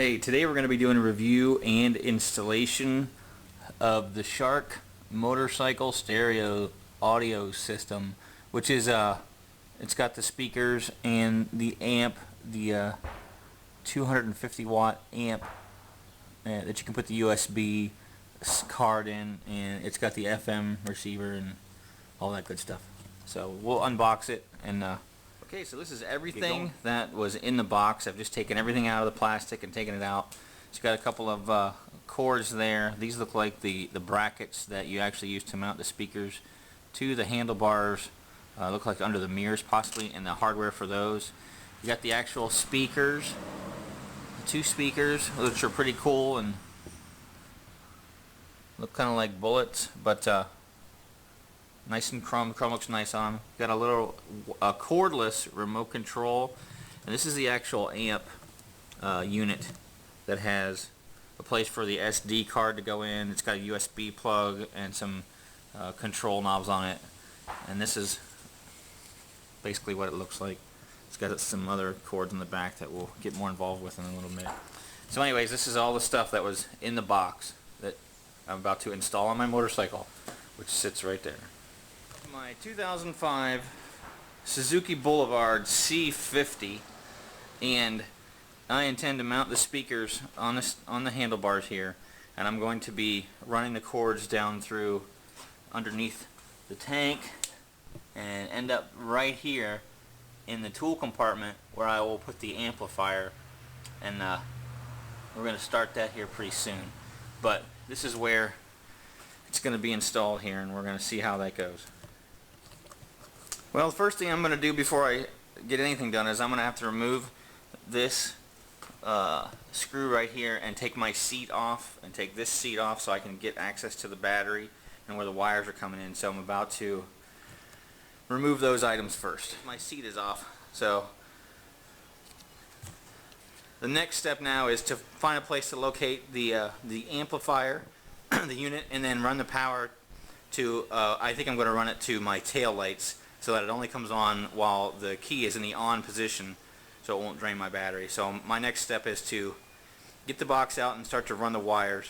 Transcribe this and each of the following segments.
Hey, today we're going to be doing a review and installation of the Shark motorcycle stereo audio system, which is it's got the speakers and the amp, the 250 watt amp that you can put the USB card in, and it's got the FM receiver and all that good stuff. So we'll unbox it and okay, so this is everything that was in the box. I've just taken everything out of the plastic and taken it out. It's got a couple of cords there. These look like the brackets that you actually use to mount the speakers to the handlebars. Look like under the mirrors possibly, and the hardware for those. You got the actual speakers, two speakers, which are pretty cool and look kind of like bullets, but nice and chrome. The chrome looks nice on them. Got a little cordless remote control, and this is the actual amp unit that has a place for the SD card to go in. It's got a USB plug and some control knobs on it, and this is basically what it looks like. It's got some other cords in the back that we'll get more involved with in a little bit. So anyways, this is all the stuff that was in the box that I'm about to install on my motorcycle, which sits right there. My 2005 Suzuki Boulevard C50, and I intend to mount the speakers on the handlebars here, and I'm going to be running the cords down through underneath the tank and end up right here in the tool compartment where I will put the amplifier, and we're going to start that here pretty soon. But this is where it's going to be installed here, and we're going to see how that goes. Well, the first thing I'm going to do before I get anything done is I'm going to have to remove this screw right here and take my seat off, and take this seat off so I can get access to the battery and where the wires are coming in. So I'm about to remove those items first. My seat is off, so the next step now is to find a place to locate the amplifier, the unit, and then run the power to, I think I'm going to run it to my tail lights, so that it only comes on while the key is in the on position, so it won't drain my battery. So my next step is to get the box out and start to run the wires.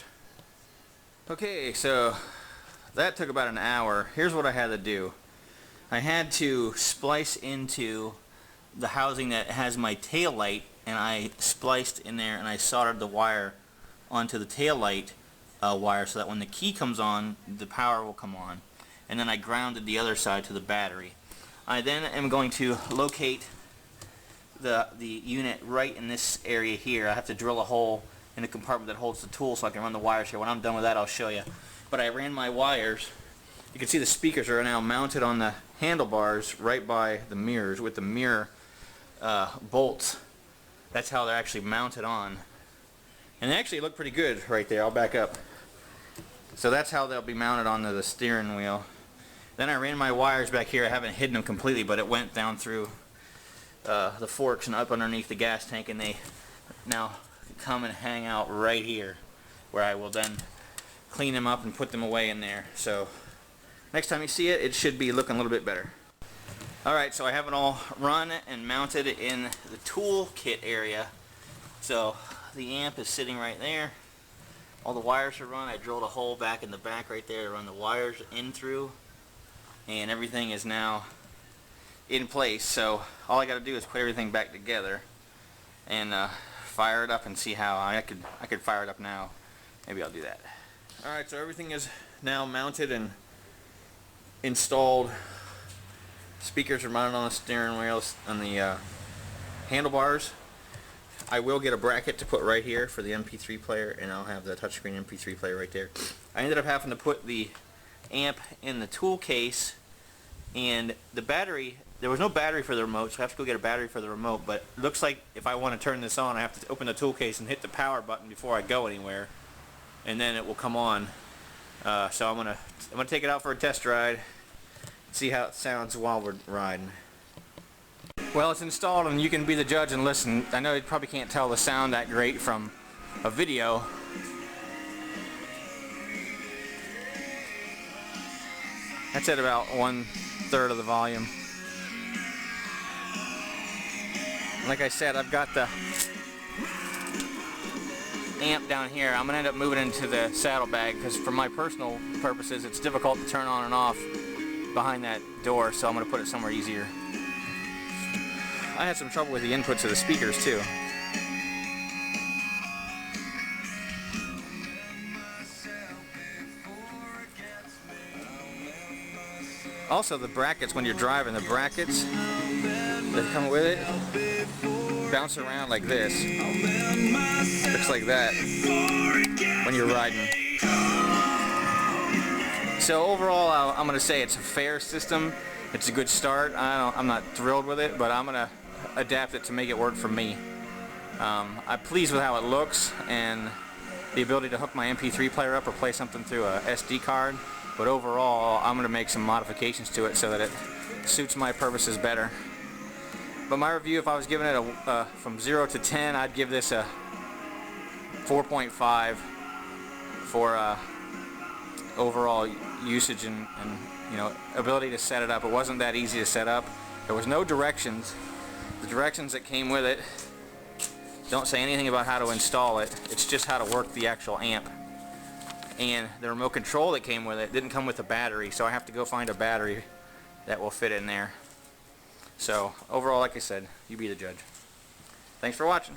Okay, so that took about an hour. Here's what I had to do. I had to splice into the housing that has my tail light, and I spliced in there and I soldered the wire onto the tail light wire so that when the key comes on, the power will come on. And then I grounded the other side to the battery. I then am going to locate the unit right in this area here. I have to drill a hole in the compartment that holds the tool so I can run the wires here. When I'm done with that, I'll show you. But I ran my wires. You can see the speakers are now mounted on the handlebars right by the mirrors with the mirror bolts. That's how they're actually mounted on. And they actually look pretty good right there. I'll back up. So that's how they'll be mounted onto the steering wheel. Then I ran my wires back here. I haven't hidden them completely, but it went down through the forks and up underneath the gas tank, and they now come and hang out right here, where I will then clean them up and put them away in there. So next time you see it, it should be looking a little bit better. Alright, so I have it all run and mounted in the tool kit area. So the amp is sitting right there. All the wires are run. I drilled a hole back in the back right there to run the wires in through, and everything is now in place. So all I got to do is put everything back together and fire it up and see how I could fire it up now. Maybe I'll do that. Alright, so everything is now mounted and installed. Speakers are mounted on the steering wheel, on the handlebars. I will get a bracket to put right here for the MP3 player, and I'll have the touchscreen MP3 player right there. I ended up having to put the amp in the tool case, and the battery, there was no battery for the remote, so I have to go get a battery for the remote. But it looks like if I want to turn this on, I have to open the tool case and hit the power button before I go anywhere, and then it will come on. So I'm gonna take it out for a test ride, see how it sounds while we're riding. Well, it's installed, and you can be the judge and listen. I know you probably can't tell the sound that great from a video. That's at about 1/3 of the volume. Like I said, I've got the amp down here, I'm going to end up moving into the saddlebag because for my personal purposes it's difficult to turn on and off behind that door, so I'm going to put it somewhere easier. I had some trouble with the inputs of the speakers too. Also, the brackets, when you're driving, the brackets that come with it bounce around like this. Looks like that when you're riding. So overall, I'm going to say it's a fair system. It's a good start. I'm not thrilled with it, but I'm going to adapt it to make it work for me. I'm pleased with how it looks and the ability to hook my MP3 player up or play something through a SD card. But overall, I'm going to make some modifications to it so that it suits my purposes better. But my review, if I was giving it from 0 to 10, I'd give this a 4.5 for overall usage and you know, ability to set it up. It wasn't that easy to set up. There was no directions. The directions that came with it don't say anything about how to install it. It's just how to work the actual amp. And the remote control that came with it didn't come with a battery, so I have to go find a battery that will fit in there. So overall, like I said, you be the judge. Thanks for watching.